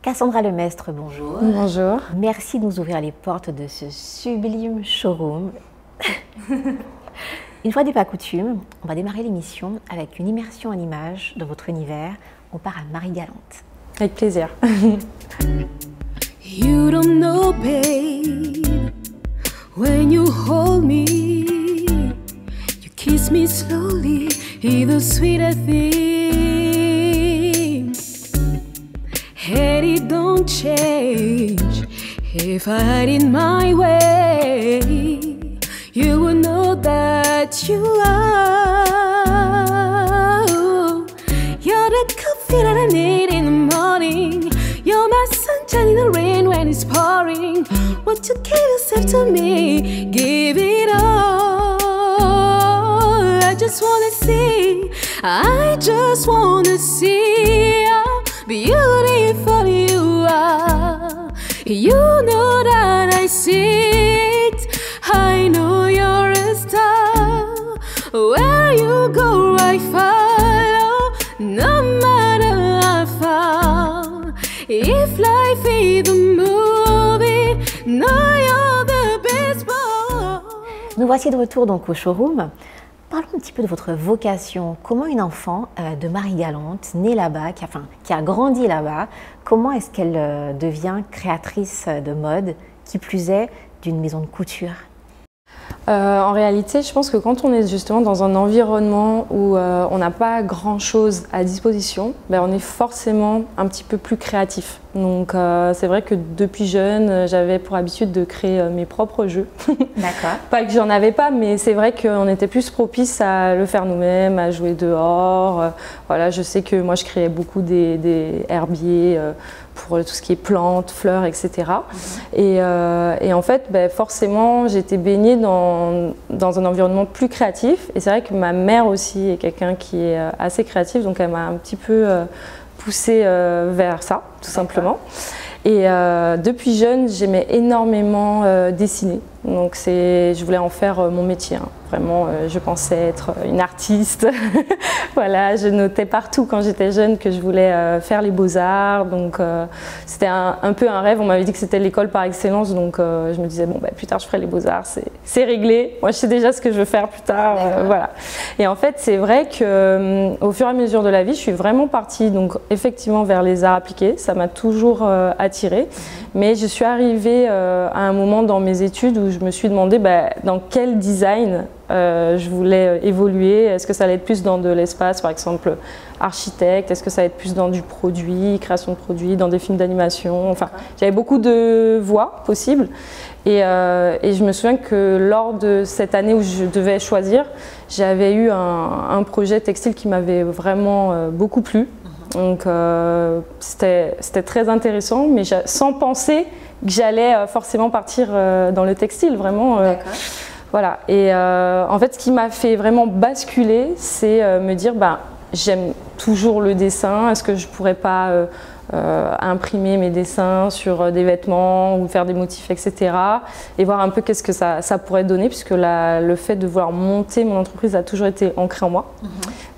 Cassandra Lemestre, bonjour. Bonjour. Merci de nous ouvrir les portes de ce sublime showroom. Une fois n'est pas coutume, on va démarrer l'émission avec une immersion en images dans votre univers. On part à Marie-Galante. Avec plaisir. You don't know, babe, when you hold me, you kiss me slowly, it's the sweetest thing. And it don't change if I had it my way. You would know that you are. You're the coffee that I need in the morning. You're my sunshine in the rain when it's pouring. Won't you give yourself to me? Give it all. I just wanna see how beautiful you are. You know that I see it. I know you're a star. Where you go, I follow. No matter how far. If life is a movie, no, you're the best boy. Nous voici de retour donc au showroom. Parlons un petit peu de votre vocation. Comment une enfant de Marie-Galante, née là-bas, qui a grandi là-bas, comment est-ce qu'elle devient créatrice de mode, qui plus est d'une maison de couture? En réalité, je pense que quand on est justement dans un environnement où on n'a pas grand-chose à disposition, on est forcément un petit peu plus créatif. Donc c'est vrai que depuis jeune, j'avais pour habitude de créer mes propres jeux. D'accord. Pas que j'en avais pas, mais c'est vrai qu'on était plus propice à le faire nous-mêmes, à jouer dehors. Voilà, je sais que moi je créais beaucoup des herbiers pour tout ce qui est plantes, fleurs, etc. Et en fait, forcément, j'étais baignée dans un environnement plus créatif. Et c'est vrai que ma mère aussi est quelqu'un qui est assez créatif, donc elle m'a un petit peu poussée vers ça, tout simplement. Et depuis jeune, j'aimais énormément dessiner. Donc je voulais en faire mon métier. Hein. Vraiment, je pensais être une artiste. Voilà, je notais partout quand j'étais jeune que je voulais faire les beaux-arts. Donc c'était un peu un rêve. On m'avait dit que c'était l'école par excellence. Donc je me disais, bon, plus tard je ferai les beaux-arts, c'est réglé. Moi, je sais déjà ce que je veux faire plus tard. Voilà. Et en fait, c'est vrai qu'au fur et à mesure de la vie, je suis vraiment partie donc, effectivement vers les arts appliqués. Ça m'a toujours attirée. Mais je suis arrivée à un moment dans mes études où je me suis demandé dans quel design je voulais évoluer. Est-ce que ça allait être plus dans de l'espace, par exemple architecte? Est-ce que ça allait être plus dans du produit, création de produits, dans des films d'animation? Enfin, j'avais beaucoup de voies possibles. Et je me souviens que lors de cette année où je devais choisir, j'avais eu un projet textile qui m'avait vraiment beaucoup plu. Donc c'était très intéressant, mais sans penser que j'allais forcément partir dans le textile, vraiment. Voilà. Et en fait, ce qui m'a fait vraiment basculer, c'est me dire, j'aime toujours le dessin, est-ce que je pourrais pas imprimer mes dessins sur des vêtements ou faire des motifs, etc. Et voir un peu qu'est-ce que ça pourrait donner, puisque le fait de vouloir monter mon entreprise a toujours été ancré en moi.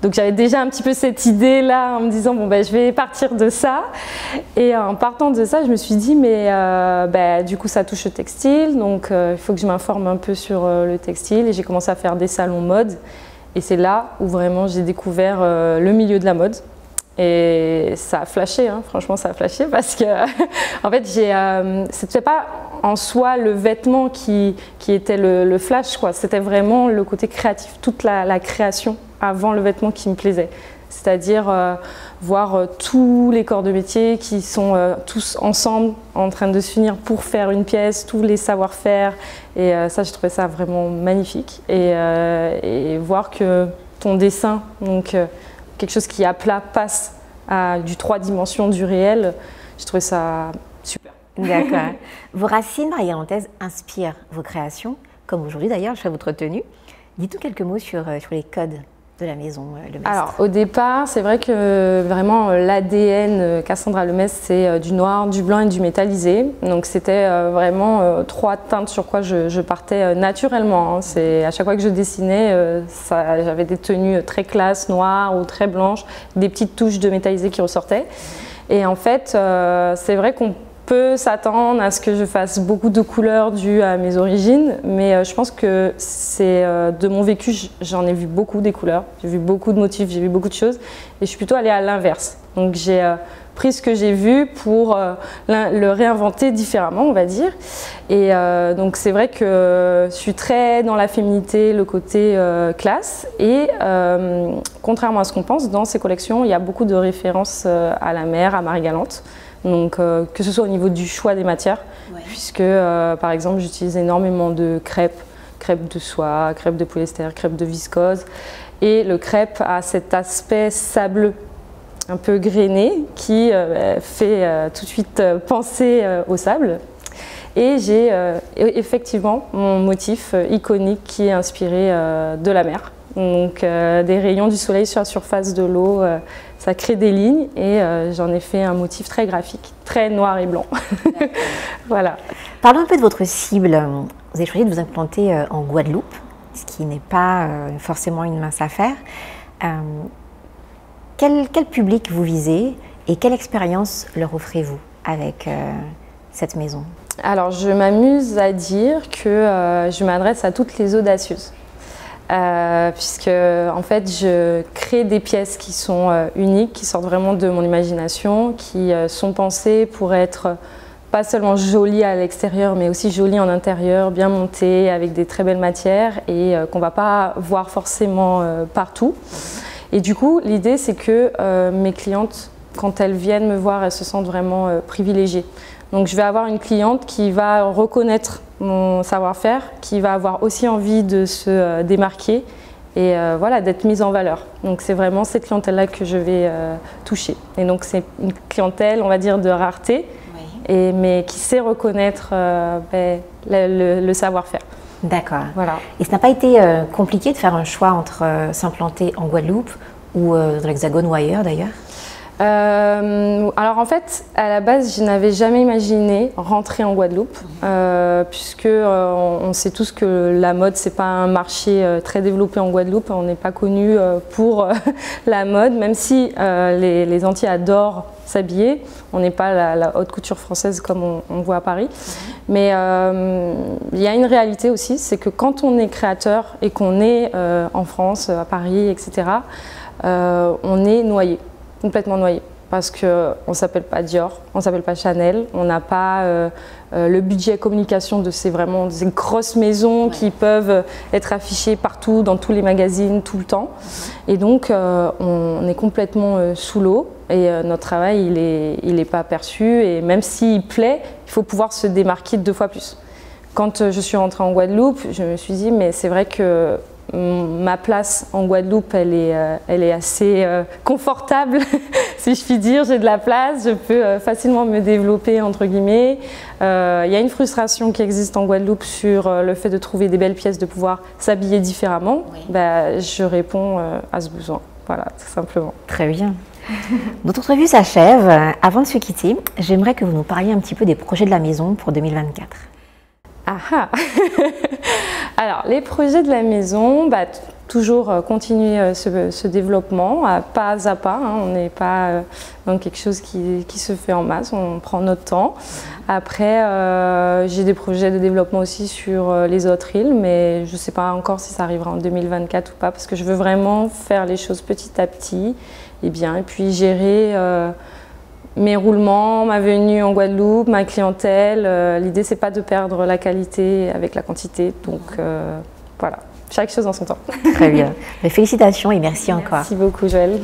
Donc j'avais déjà un petit peu cette idée-là en me disant, je vais partir de ça. Et en partant de ça, je me suis dit, mais du coup, ça touche le textile, donc il faut que je m'informe un peu sur le textile. Et j'ai commencé à faire des salons mode. Et c'est là où vraiment j'ai découvert le milieu de la mode. Et ça a flashé, hein. Franchement ça a flashé parce que en fait c'était pas en soi le vêtement qui était le flash, quoi. C'était vraiment le côté créatif, toute la création avant le vêtement qui me plaisait. C'est-à-dire voir tous les corps de métier qui sont tous ensemble en train de s'unir pour faire une pièce, tous les savoir-faire. Et ça, je trouvais ça vraiment magnifique. Et voir que ton dessin, donc quelque chose qui à plat passe à du 3 dimensions, du réel, je trouvais ça super. D'accord. Vos racines marie-galantaises inspirent vos créations, comme aujourd'hui d'ailleurs, je fais votre tenue. Dites-nous quelques mots sur les codes de la maison Lemestre. Alors au départ, c'est vrai que vraiment l'ADN Cassandra Lemestre, c'est du noir, du blanc et du métallisé. Donc c'était vraiment 3 teintes sur quoi je partais naturellement. Hein. À chaque fois que je dessinais, j'avais des tenues très classe, noires ou très blanches, des petites touches de métallisé qui ressortaient. Et en fait, c'est vrai qu'on peut s'attendre à ce que je fasse beaucoup de couleurs dues à mes origines, mais je pense que c'est de mon vécu, j'en ai vu beaucoup des couleurs, j'ai vu beaucoup de motifs, j'ai vu beaucoup de choses, et je suis plutôt allée à l'inverse. Donc j'ai pris ce que j'ai vu pour le réinventer différemment, on va dire. Et donc c'est vrai que je suis très dans la féminité, le côté classe, et contrairement à ce qu'on pense, dans ces collections, il y a beaucoup de références à la mer, à Marie-Galante. Donc, que ce soit au niveau du choix des matières, puisque par exemple j'utilise énormément de crêpes, crêpes de soie, crêpes de polyester, crêpes de viscose, et le crêpe a cet aspect sableux, un peu grainé, qui fait tout de suite penser au sable. Et j'ai effectivement mon motif iconique qui est inspiré de la mer. Donc des rayons du soleil sur la surface de l'eau, ça crée des lignes et j'en ai fait un motif très graphique, très noir et blanc. Voilà. Parlons un peu de votre cible. Vous avez choisi de vous implanter en Guadeloupe, ce qui n'est pas forcément une mince affaire. Quel public vous visez et quelle expérience leur offrez-vous avec cette maison? Alors je m'amuse à dire que je m'adresse à toutes les audacieuses. Puisque en fait je crée des pièces qui sont uniques, qui sortent vraiment de mon imagination, qui sont pensées pour être pas seulement jolies à l'extérieur mais aussi jolies en intérieur, bien montées, avec des très belles matières et qu'on va pas voir forcément partout. Et du coup l'idée c'est que mes clientes, quand elles viennent me voir, elles se sentent vraiment privilégiées. Donc je vais avoir une cliente qui va reconnaître mon savoir-faire, qui va avoir aussi envie de se démarquer et voilà, d'être mise en valeur. Donc c'est vraiment cette clientèle-là que je vais toucher. Et donc c'est une clientèle, on va dire, de rareté, mais qui sait reconnaître le savoir-faire. D'accord. Voilà. Et ce n'a pas été compliqué de faire un choix entre s'implanter en Guadeloupe ou dans l'Hexagone ou ailleurs d'ailleurs? Alors en fait, à la base, je n'avais jamais imaginé rentrer en Guadeloupe, puisque on sait tous que la mode, c'est pas un marché très développé en Guadeloupe. On n'est pas connu pour la mode, même si les Antillais adorent s'habiller. On n'est pas la haute couture française comme on voit à Paris. Mais il y a une réalité aussi, c'est que quand on est créateur et qu'on est en France, à Paris, etc., on est noyé. Complètement noyé, parce qu'on ne s'appelle pas Dior, on ne s'appelle pas Chanel, on n'a pas le budget communication de ces grosses maisons qui peuvent être affichées partout, dans tous les magazines, tout le temps. Et donc on est complètement sous l'eau et notre travail il est pas perçu, et même s'il plaît, il faut pouvoir se démarquer 2 fois plus. Quand je suis rentrée en Guadeloupe, je me suis dit mais c'est vrai que ma place en Guadeloupe, elle est assez confortable, si je puis dire. J'ai de la place, je peux facilement me développer, entre guillemets. Il y a une frustration qui existe en Guadeloupe sur le fait de trouver des belles pièces, de pouvoir s'habiller différemment. Je réponds à ce besoin, voilà, tout simplement. Très bien. Notre entrevue s'achève. Avant de se quitter, j'aimerais que vous nous parliez un petit peu des projets de la maison pour 2024. Ah. Alors, les projets de la maison, toujours continuer ce développement, pas à pas. On n'est pas dans quelque chose qui se fait en masse, on prend notre temps. Après, j'ai des projets de développement aussi sur les autres îles, mais je ne sais pas encore si ça arrivera en 2024 ou pas, parce que je veux vraiment faire les choses petit à petit et bien, et puis gérer mes roulements, ma venue en Guadeloupe, ma clientèle. L'idée, c'est pas de perdre la qualité avec la quantité. Donc voilà, chaque chose en son temps. Très bien. Félicitations et merci encore. Merci beaucoup, Joëlle.